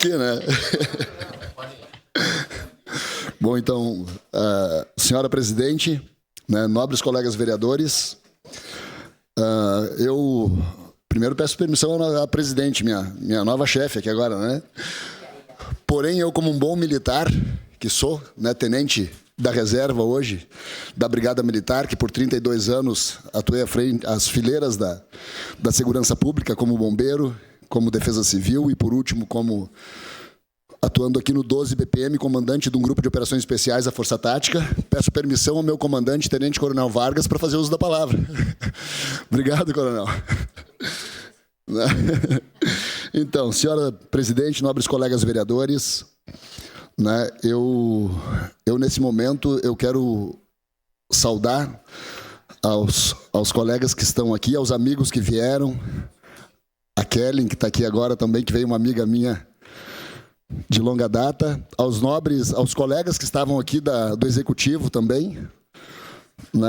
aqui, né? Bom, então, senhora presidente, né, nobres colegas vereadores, eu primeiro peço permissão à presidente, minha nova chefe aqui agora, né? Porém, eu como um bom militar, que sou, né, tenente da reserva hoje, da Brigada Militar, que por 32 anos atuei à frente, às fileiras da segurança pública, como bombeiro, como defesa civil e, por último, como atuando aqui no 12 BPM, comandante de um grupo de operações especiais da Força Tática. Peço permissão ao meu comandante, Tenente Coronel Vargas, para fazer uso da palavra. Obrigado, coronel. Então, senhora presidente, nobres colegas vereadores, né, eu nesse momento, eu quero saudar aos colegas que estão aqui, aos amigos que vieram, a Kellen, que está aqui agora também, que veio uma amiga minha de longa data, aos nobres, aos colegas que estavam aqui do Executivo também, né?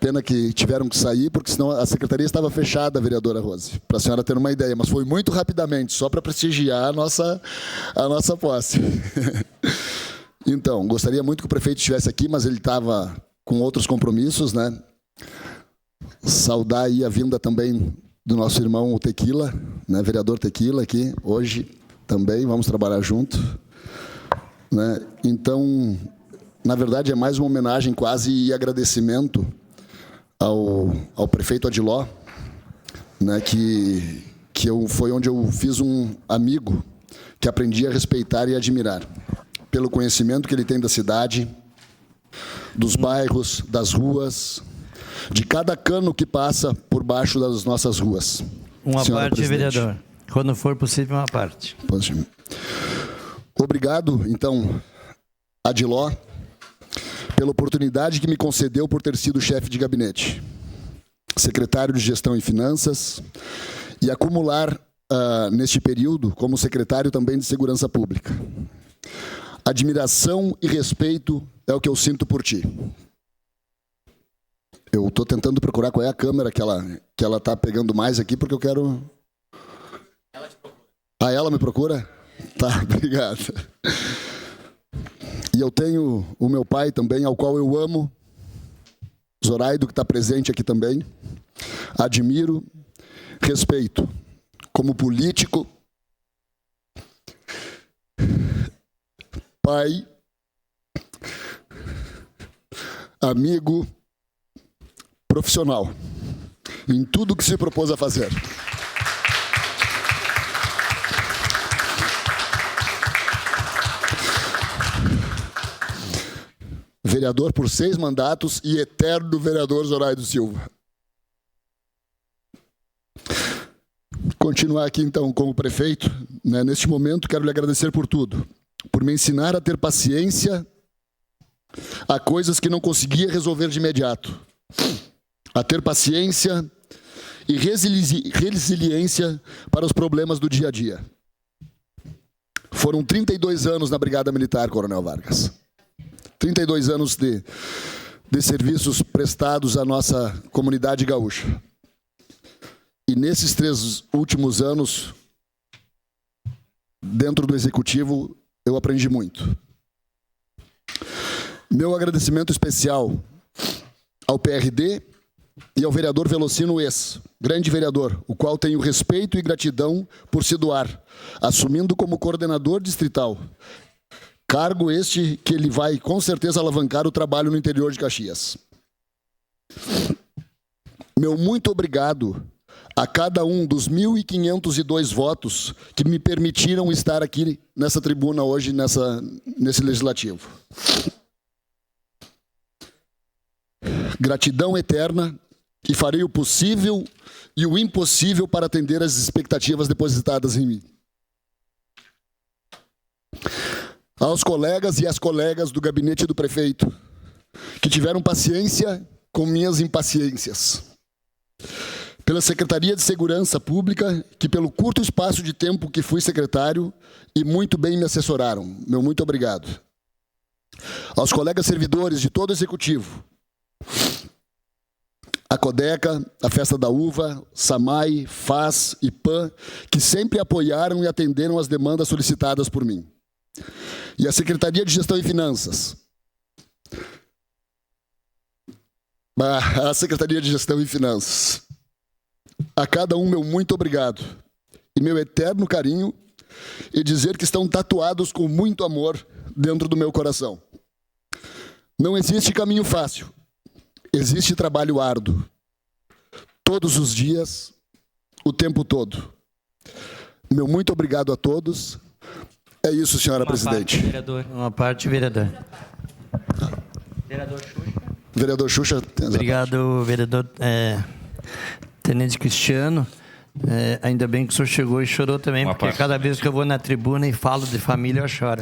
Pena que tiveram que sair, porque senão a secretaria estava fechada, vereadora Rose, para a senhora ter uma ideia, mas foi muito rapidamente, só para prestigiar a nossa posse. Então, gostaria muito que o prefeito estivesse aqui, mas ele estava com outros compromissos, né? Saudar aí a vinda também do nosso irmão o Tequila, né? Vereador Tequila aqui, hoje também, vamos trabalhar junto, né? Então, na verdade, é mais uma homenagem quase e agradecimento ao prefeito Adiló, né, que foi onde eu fiz um amigo que aprendi a respeitar e admirar, pelo conhecimento que ele tem da cidade, dos bairros, das ruas, de cada cano que passa por baixo das nossas ruas. Uma parte, vereador. Quando for possível, uma parte. Obrigado, então, Adiló, pela oportunidade que me concedeu por ter sido chefe de gabinete, secretário de Gestão e Finanças, e acumular, neste período, como secretário também de Segurança Pública. Admiração e respeito é o que eu sinto por ti. Eu estou tentando procurar qual é a câmera que ela está pegando mais aqui, porque eu quero... Ela te procura. Ah, ela me procura? Tá, obrigado. E eu tenho o meu pai também, ao qual eu amo, Zoraido, que está presente aqui também. Admiro, respeito. Como político, pai, amigo, profissional, em tudo que se propôs a fazer. Vereador por 6 mandatos e eterno vereador Zoraido Silva. Continuar aqui, então, como prefeito, né, neste momento, quero lhe agradecer por tudo. Por me ensinar a ter paciência a coisas que não conseguia resolver de imediato. A ter paciência e resiliência para os problemas do dia a dia. Foram 32 anos na Brigada Militar, Coronel Vargas. 32 anos de serviços prestados à nossa comunidade gaúcha. E nesses 3 últimos anos, dentro do Executivo, eu aprendi muito. Meu agradecimento especial ao PRD e ao vereador Velocino, grande vereador, o qual tenho respeito e gratidão por se doar, assumindo como coordenador distrital. Cargo este que ele vai, com certeza, alavancar o trabalho no interior de Caxias. Meu muito obrigado a cada um dos 1.502 votos que me permitiram estar aqui nessa tribuna hoje, nesse legislativo. Gratidão eterna, e farei o possível e o impossível para atender às expectativas depositadas em mim. Aos colegas e às colegas do gabinete do prefeito, que tiveram paciência com minhas impaciências. Pela Secretaria de Segurança Pública, que pelo curto espaço de tempo que fui secretário, e muito bem me assessoraram. Meu muito obrigado. Aos colegas servidores de todo o Executivo, a Codeca, a Festa da Uva, SAMAI, FAS e PAN, que sempre apoiaram e atenderam as demandas solicitadas por mim. E a Secretaria de Gestão e Finanças. A Secretaria de Gestão e Finanças. A cada um, meu muito obrigado. E meu eterno carinho, e dizer que estão tatuados com muito amor dentro do meu coração. Não existe caminho fácil. Existe trabalho árduo. Todos os dias, o tempo todo. Meu muito obrigado a todos. É isso, senhora presidente. Parte, vereador. Uma parte, vereador. Vereador Xuxa. Vereador Xuxa. Obrigado, vereador Tenente Cristiano. Ainda bem que o senhor chegou e chorou também, porque cada vez que eu vou na tribuna e falo de família, eu choro.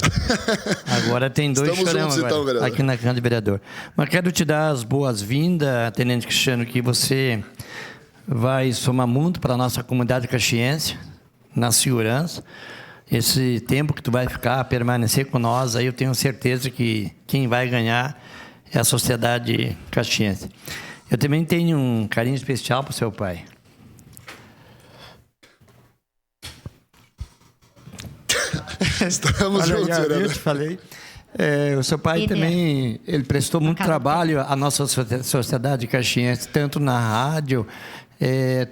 Agora tem dois chorão agora, aqui na Câmara de Vereador. Mas quero te dar as boas-vindas, Tenente Cristiano, que você vai somar muito para a nossa comunidade caxiense, na segurança. Esse tempo que tu vai ficar, permanecer com nós, aí eu tenho certeza que quem vai ganhar é a sociedade caxiense. Eu também tenho um carinho especial para o seu pai. Estamos juntos, vereador. Eu te falei. O seu pai também, ele prestou muito trabalho à nossa sociedade caxiense, tanto na rádio,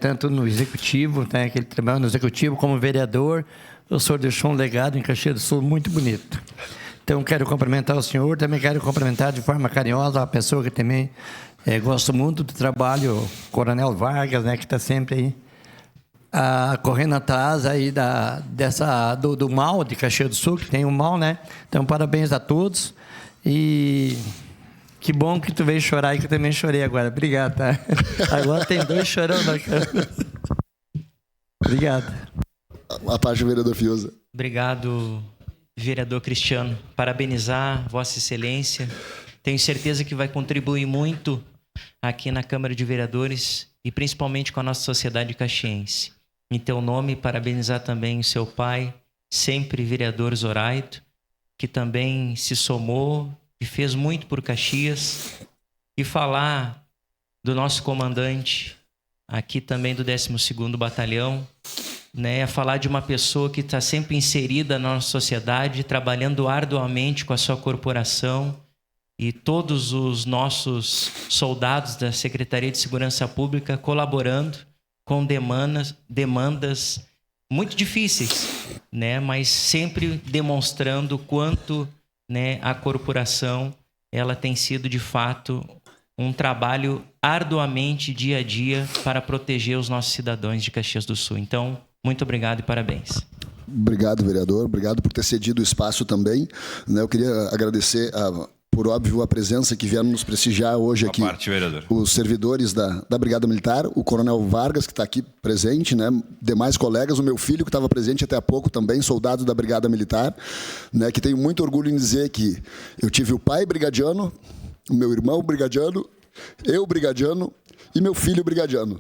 tanto no executivo, né, que ele trabalhou no executivo como vereador. O senhor deixou um legado em Caxias do Sul muito bonito. Então, quero cumprimentar o senhor, também quero cumprimentar de forma carinhosa a pessoa que também gosto muito do trabalho, o Coronel Vargas, né, que está sempre aí correndo atrás aí do mal de Caxias do Sul, que tem o mal, né? Então, parabéns a todos. E que bom que tu veio chorar e que eu também chorei agora. Obrigado, tá? Agora tem dois chorão na câmera. Obrigado. A parte do vereador Fiuza. Obrigado, vereador Cristiano. Parabenizar Vossa Excelência. Tenho certeza que vai contribuir muito aqui na Câmara de Vereadores e principalmente com a nossa sociedade caxiense. Em teu nome, parabenizar também o seu pai, sempre vereador Zoraito, que também se somou e fez muito por Caxias. E falar do nosso comandante, aqui também do 12º Batalhão, né? Falar de uma pessoa que está sempre inserida na nossa sociedade, trabalhando arduamente com a sua corporação, e todos os nossos soldados da Secretaria de Segurança Pública colaborando com demandas muito difíceis, né? Mas sempre demonstrando o quanto, né, a corporação ela tem sido, de fato, um trabalho arduamente, dia a dia, para proteger os nossos cidadãos de Caxias do Sul. Então, muito obrigado e parabéns. Obrigado, vereador. Obrigado por ter cedido o espaço também. Eu queria agradecer por óbvio, a presença que vieram nos prestigiar hoje aqui. Os servidores da Brigada Militar, o Coronel Vargas, que está aqui presente, né? Demais colegas, o meu filho, que estava presente até há pouco também, soldado da Brigada Militar, né? Que tenho muito orgulho em dizer que eu tive o pai brigadiano, o meu irmão brigadiano, eu brigadiano e meu filho brigadiano.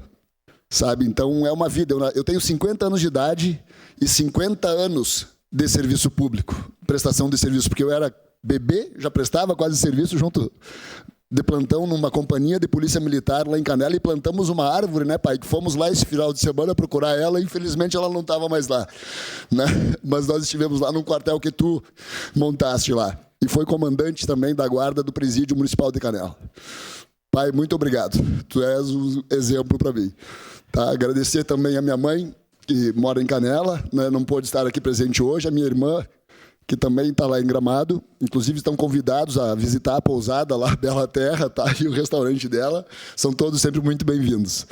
Sabe? Então, é uma vida. Eu tenho 50 anos de idade e 50 anos de serviço público, prestação de serviço, porque eu era bebê, já prestava quase serviço junto de plantão numa companhia de polícia militar lá em Canela, e plantamos uma árvore, né, pai? Que fomos lá esse final de semana procurar ela, e infelizmente ela não estava mais lá, né? Mas nós estivemos lá num quartel que tu montaste lá. E foi comandante também da guarda do presídio municipal de Canela. Pai, muito obrigado. Tu és um exemplo para mim. Tá? Agradecer também a minha mãe, que mora em Canela, né? Não pôde estar aqui presente hoje, a minha irmã, que também está lá em Gramado. Inclusive estão convidados a visitar a pousada lá, Bela Terra, tá? E o restaurante dela. São todos sempre muito bem-vindos.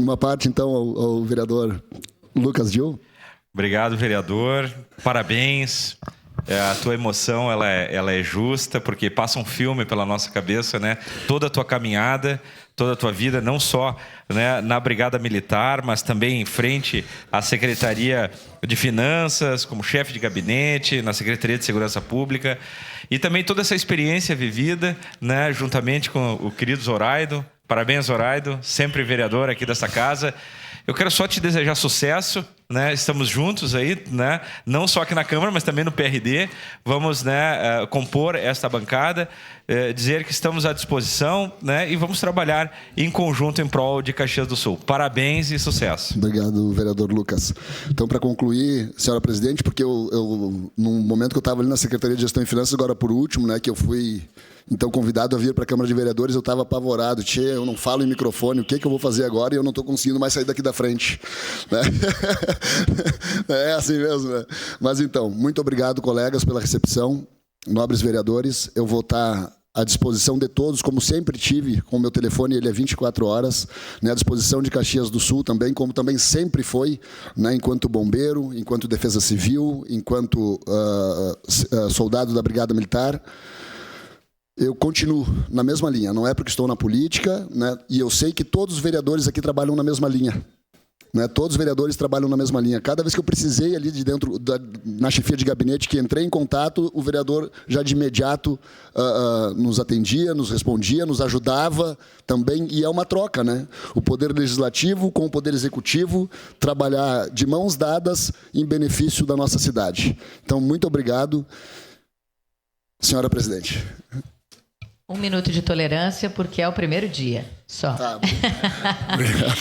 Uma parte, então, ao vereador Lucas Gil. Obrigado, vereador. Parabéns. A tua emoção ela é justa, porque passa um filme pela nossa cabeça, né? Toda a tua caminhada, toda a tua vida, não só, né, na Brigada Militar, mas também em frente à Secretaria de Finanças, como chefe de gabinete, na Secretaria de Segurança Pública, e também toda essa experiência vivida, né, juntamente com o querido Zoraido. Parabéns, Zoraido, sempre vereador aqui dessa casa. Eu quero só te desejar sucesso né? Estamos juntos aí, né? Não só aqui na Câmara, mas também no PRD. Vamos, né, compor esta bancada, dizer que estamos à disposição, né? E vamos trabalhar em conjunto em prol de Caxias do Sul. Parabéns e sucesso. Obrigado, vereador Lucas. Então, para concluir, senhora presidente, porque eu num momento que eu estava ali na Secretaria de Gestão e Finanças, agora por último, né, que eu fui então convidado a vir para a Câmara de Vereadores, eu estava apavorado. Tchê, eu não falo em microfone, o que eu vou fazer agora? E eu não estou conseguindo mais sair daqui da frente. Né? É assim mesmo, né? Mas então, muito obrigado, colegas, pela recepção. Nobres vereadores, eu vou estar à disposição de todos, como sempre tive, com o meu telefone, ele é 24 horas, né, à disposição de Caxias do Sul também, como também sempre foi, né, enquanto bombeiro, enquanto defesa civil, enquanto soldado da Brigada Militar. Eu continuo na mesma linha, não é porque estou na política, né, e eu sei que todos os vereadores aqui trabalham na mesma linha. Né, todos os vereadores trabalham na mesma linha. Cada vez que eu precisei ali de dentro, na chefia de gabinete, que entrei em contato, o vereador já de imediato nos atendia, nos respondia, nos ajudava também. E é uma troca, né? O Poder Legislativo com o Poder Executivo, trabalhar de mãos dadas em benefício da nossa cidade. Então, muito obrigado, senhora presidente. 1 minuto de tolerância, porque é o primeiro dia. Só. Tá. Brincadeira.